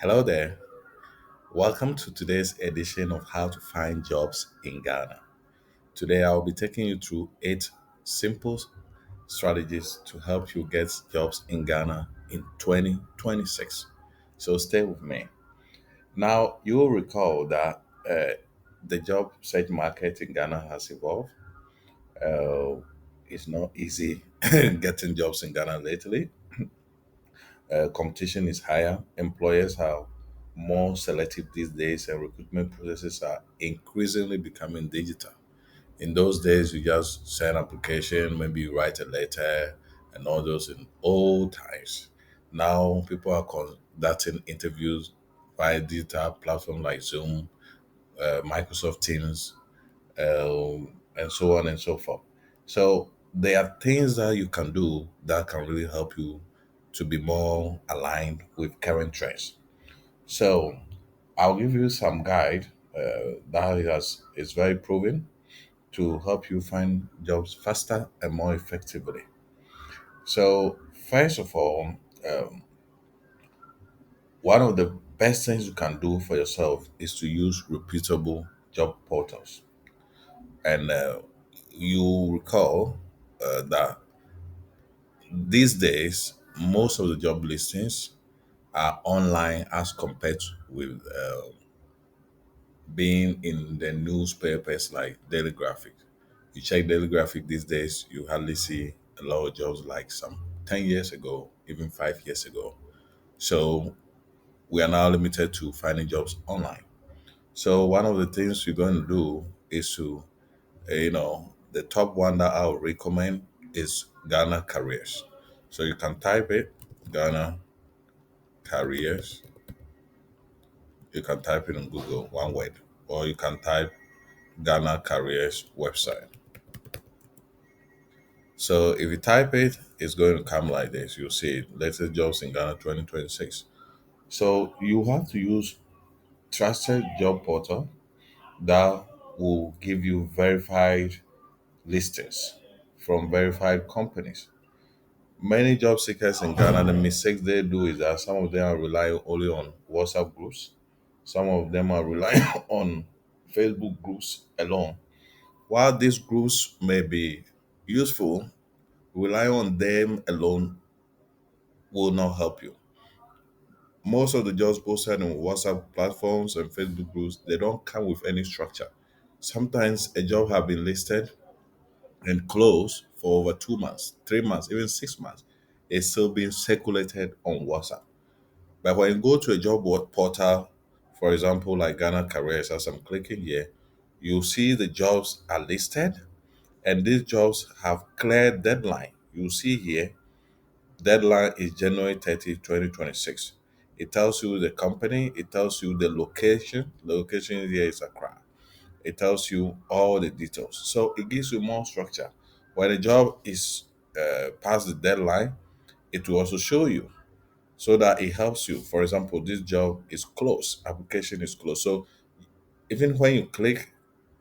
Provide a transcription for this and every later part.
Hello there. Welcome to today's edition of How to Find Jobs in Ghana. Today I'll be taking you through 8 simple strategies to help you get jobs in Ghana in 2026. So stay with me. Now, you will recall that the job search market in Ghana has evolved. Uh, it's not easy getting jobs in Ghana lately. Competition is higher. Employers are more selective these days, and recruitment processes are increasingly becoming digital. In those days, you just send application, maybe you write a letter, and all those in old times. Now, people are conducting interviews via digital platforms like Zoom, Microsoft Teams, and so on and so forth. So there are things that you can do that can really help you to be more aligned with current trends. So I'll give you some guide is very proven to help you find jobs faster and more effectively. So first of all, one of the best things you can do for yourself is to use reputable job portals. And you recall that these days, most of the job listings are online as compared with being in the newspapers like Daily Graphic. You check Daily Graphic these days, you hardly see a lot of jobs like some 10 years ago, even 5 years ago. So we are now limited to finding jobs online. So one of the things you're going to do is to, the top one that I would recommend is Ghana Careers. So you can type it, Ghana Careers. You can type it in Google, one word, or you can type Ghana Careers website. So if you type it, it's going to come like this. You'll see it, latest jobs in Ghana 2026. So you have to use trusted job portal that will give you verified listings from verified companies. Many job seekers in Ghana, the mistakes they do is that some of them are relying only on WhatsApp groups. Some of them are relying on Facebook groups alone. While these groups may be useful, relying on them alone will not help you. Most of the jobs posted on WhatsApp platforms and Facebook groups, they don't come with any structure. Sometimes a job have been listed and closed for over 2 months, 3 months, even 6 months. It's still being circulated on WhatsApp. But when you go to a job portal, for example, like Ghana Careers, as I'm clicking here, you see the jobs are listed and these jobs have clear deadline. You see here, deadline is January 30th, 2026. It tells you the company, it tells you the location. The location here is Accra. It tells you all the details. So it gives you more structure. When a job is past the deadline, it will also show you so that it helps you. For example, this job is closed, application is closed. So even when you click,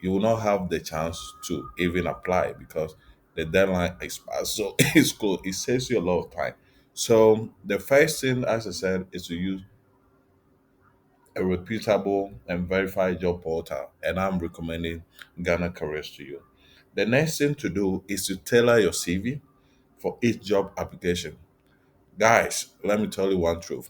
you will not have the chance to even apply because the deadline expires. So it's cool. It saves you a lot of time. So the first thing, as I said, is to use a reputable and verified job portal, and I'm recommending Ghana Careers to you. The next thing to do is to tailor your CV for each job application. Guys, let me tell you one truth.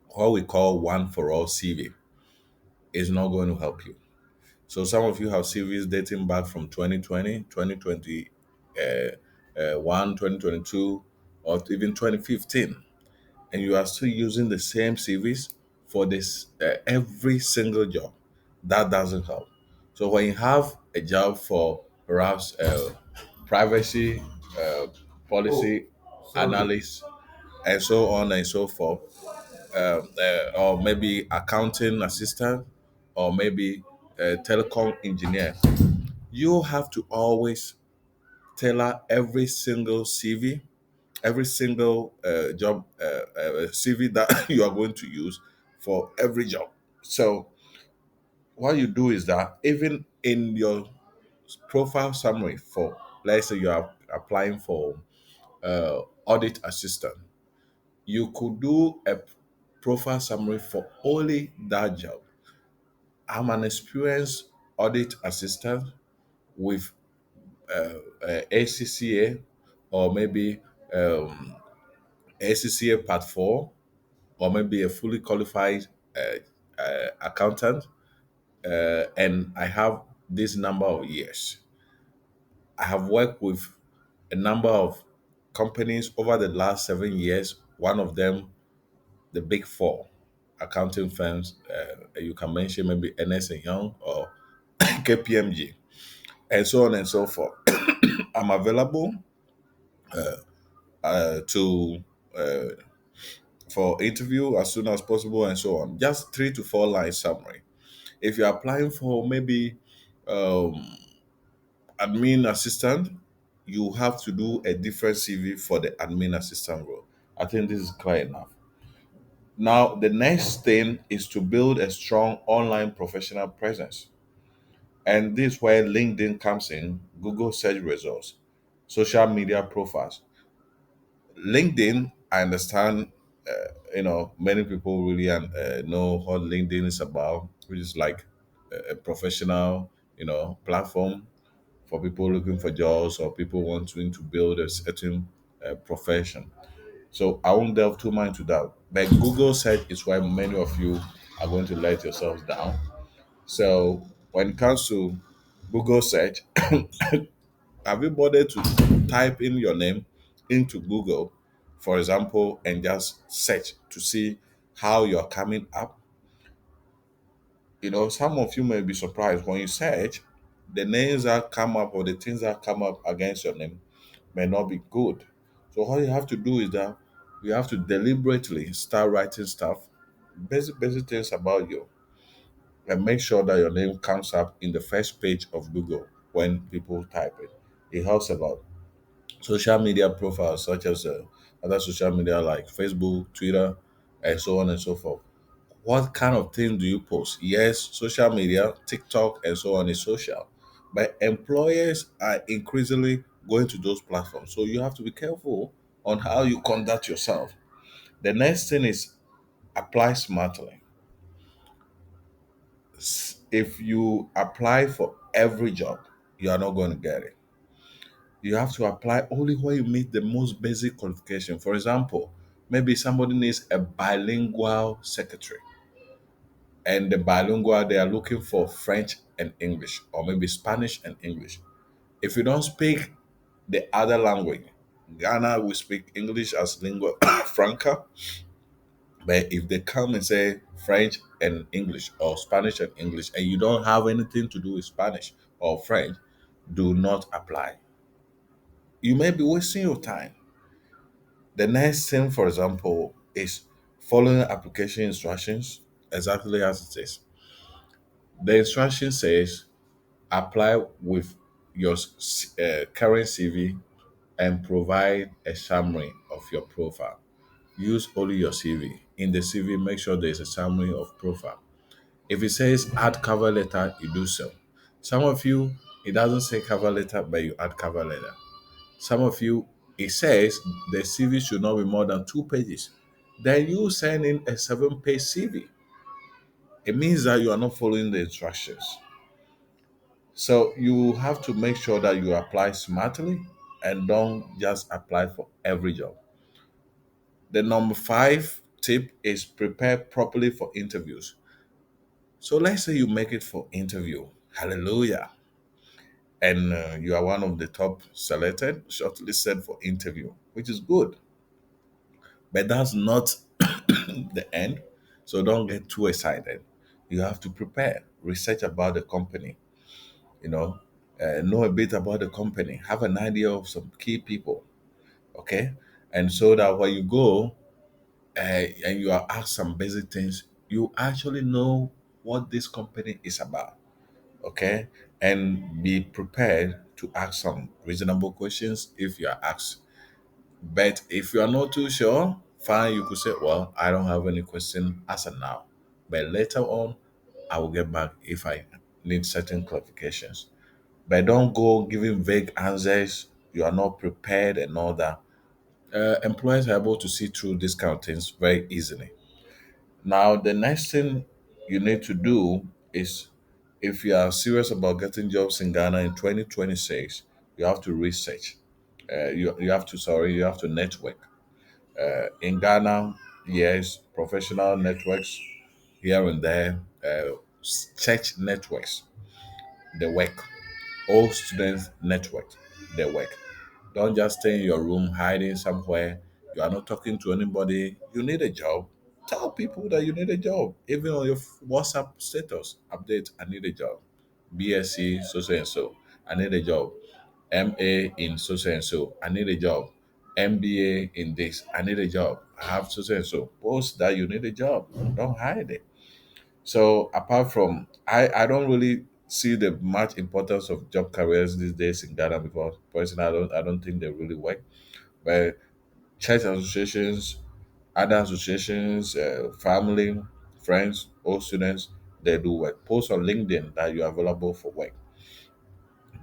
What we call one for all CV is not going to help you. So some of you have CVs dating back from 2020, 2020, 2022, or even 2015, and you are still using the same CVs for this every single job. That doesn't help. So when you have a job for perhaps privacy policy analyst and so on and so forth, or maybe accounting assistant, or maybe a telecom engineer, you have to always tailor every single CV, every single job CV that you are going to use for every job. So what you do is that even in your profile summary for, let's say you are applying for audit assistant, you could do a profile summary for only that job. I'm an experienced audit assistant with ACCA, or maybe um, ACCA Part 4, or maybe a fully qualified accountant, and I have this number of years. I have worked with a number of companies over the last 7 years. One of them, the big four accounting firms. You can mention maybe Ernst and Young or KPMG, and so on and so forth. I'm available to uh, for interview as soon as possible, and so on. Just 3 to 4 line summary. If you're applying for maybe um, admin assistant, you have to do a different CV for the admin assistant role. I think this is clear enough. Now, the next thing is to build a strong online professional presence. And this is where LinkedIn comes in, Google search results, social media profiles. LinkedIn, I understand, many people really know what LinkedIn is about, which is like a professional, platform for people looking for jobs or people wanting to build a certain profession. So I won't delve too much into that. But Google search is why many of you are going to let yourselves down. So when it comes to Google search, have you bothered to type in your name into Google, for example, and just search to see how you're coming up? Some of you may be surprised when you search, the names that come up or the things that come up against your name may not be good. So all you have to do is that you have to deliberately start writing stuff, basic things about you, and make sure that your name comes up in the first page of Google when people type it. It helps a lot. Social media profiles such as other social media like Facebook, Twitter, and so on and so forth. What kind of thing do you post? Yes, social media, TikTok, and so on is social. But employers are increasingly going to those platforms. So you have to be careful on how you conduct yourself. The next thing is apply smartly. If you apply for every job, you are not going to get it. You have to apply only where you meet the most basic qualification. For example, maybe somebody needs a bilingual secretary, and the bilingual, they are looking for French and English, or maybe Spanish and English. If you don't speak the other language, Ghana will speak English as lingua franca. But if they come and say French and English or Spanish and English, and you don't have anything to do with Spanish or French, do not apply. You may be wasting your time. The next thing, for example, is following application instructions exactly as it is. The instruction says apply with your current CV and provide a summary of your profile. Use only your CV. In the CV, make sure there's a summary of profile. If it says add cover letter, you do so. Some of you, it doesn't say cover letter, but you add cover letter. Some of you, it says the CV should not be more than 2 pages. Then you send in a 7 page CV. It means that you are not following the instructions. So you have to make sure that you apply smartly and don't just apply for every job. The number 5 tip is prepare properly for interviews. So let's say you make it for interview. Hallelujah. And you are one of the top selected, shortlisted for interview, which is good. But that's not the end. So don't get too excited. You have to prepare, research about the company, you know, know a bit about the company, have an idea of some key people, okay? And so that when you go and you are asked some basic things, you actually know what this company is about, okay? And be prepared to ask some reasonable questions if you are asked. But if you are not too sure, fine, you could say, well, I don't have any question as of now. But later on, I will get back if I need certain clarifications. But don't go giving vague answers. You are not prepared and all that. Employers are able to see through these kind of things very easily. Now, the next thing you need to do is, if you are serious about getting jobs in Ghana in 2026, you have to research. You have to network. In Ghana, yes, professional networks here and there, church networks, they work. All students network, they work. Don't just stay in your room hiding somewhere. You are not talking to anybody. You need a job. Tell people that you need a job. Even on your WhatsApp status, update, I need a job. BSc, so and so, I need a job. MA in so and so, I need a job. MBA in this, I need a job. I have so and so. Post that you need a job. Don't hide it. So apart from, I don't really see the much importance of job careers these days in Ghana, because personally I don't think they really work. But church associations, other associations, family, friends, all students, they do work. Post on LinkedIn that you're available for work.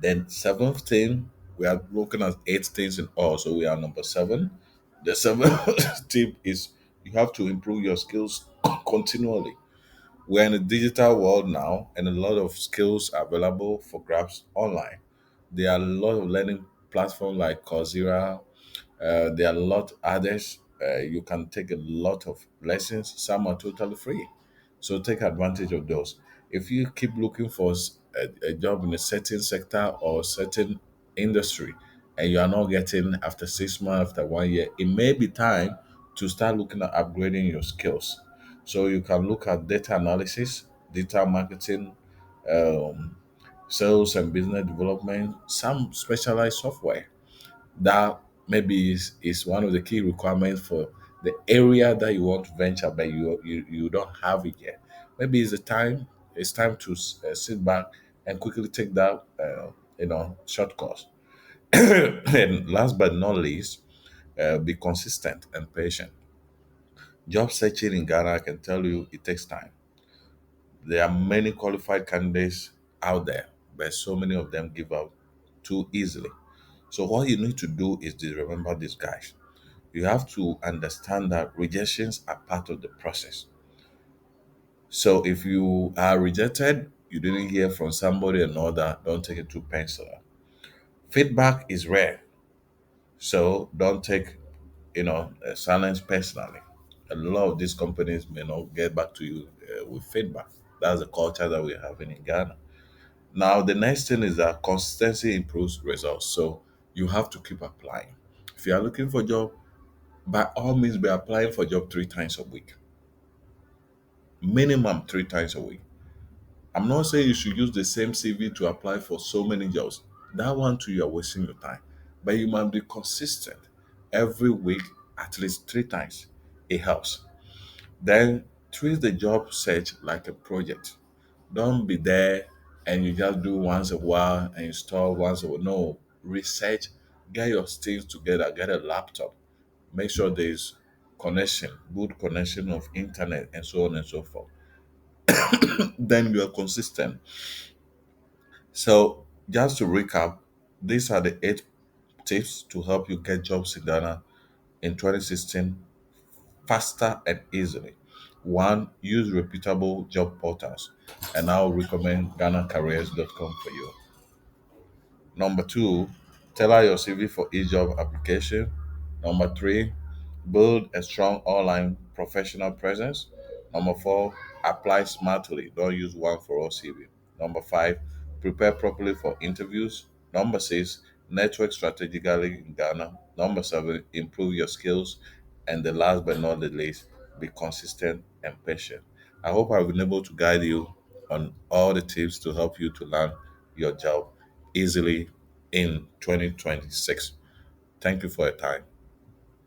Then seventh thing, we are looking at eight things in all, so we are number seven. The seventh tip is you have to improve your skills continually. We're in a digital world now, and a lot of skills are available for grabs online. There are a lot of learning platforms like Coursera. There are a lot others. You can take a lot of lessons. Some are totally free. So take advantage of those. If you keep looking for a job in a certain sector or certain industry, and you are not getting after 6 months, after 1 year, it may be time to start looking at upgrading your skills. So you can look at data analysis, data marketing, um, sales and business development, some specialized software that maybe is one of the key requirements for the area that you want to venture, but you don't have it yet. Maybe it's time to sit back and quickly take that short course. And last but not least, be consistent and patient. Job searching in Ghana, I can tell you, it takes time. There are many qualified candidates out there, but so many of them give up too easily. So what you need to do is to remember these guys. You have to understand that rejections are part of the process. So if you are rejected, you didn't hear from somebody and all that, don't take it too personal. Feedback is rare, so don't take silence personally. A lot of these companies may not get back to you with feedback. That's the culture that we have in Ghana. Now, the next thing is that consistency improves results. So you have to keep applying. If you are looking for a job, by all means, be applying for job 3 times a week, minimum 3 times a week. I'm not saying you should use the same CV to apply for so many jobs. That one too, you're wasting your time. But you must be consistent every week, at least 3 times. It helps. Then treat the job search like a project. Don't be there and you just do once a while and you stop once a while. No, research, get your things together, get a laptop, make sure there's connection, good connection of internet and so on and so forth. Then you are consistent. So just to recap, these are the 8 tips to help you get jobs in Ghana in 2016 faster and easily. One, use reputable job portals, and I'll recommend GhanaCareers.com for you. Number two, tailor your CV for each job application. Number three, build a strong online professional presence. Number four, apply smartly. Don't use one for all CV. Number five, prepare properly for interviews. Number six, network strategically in Ghana. Number seven, improve your skills. And the last but not the least, be consistent and patient. I hope I've been able to guide you on all the tips to help you to land your job easily in 2026. Thank you for your time.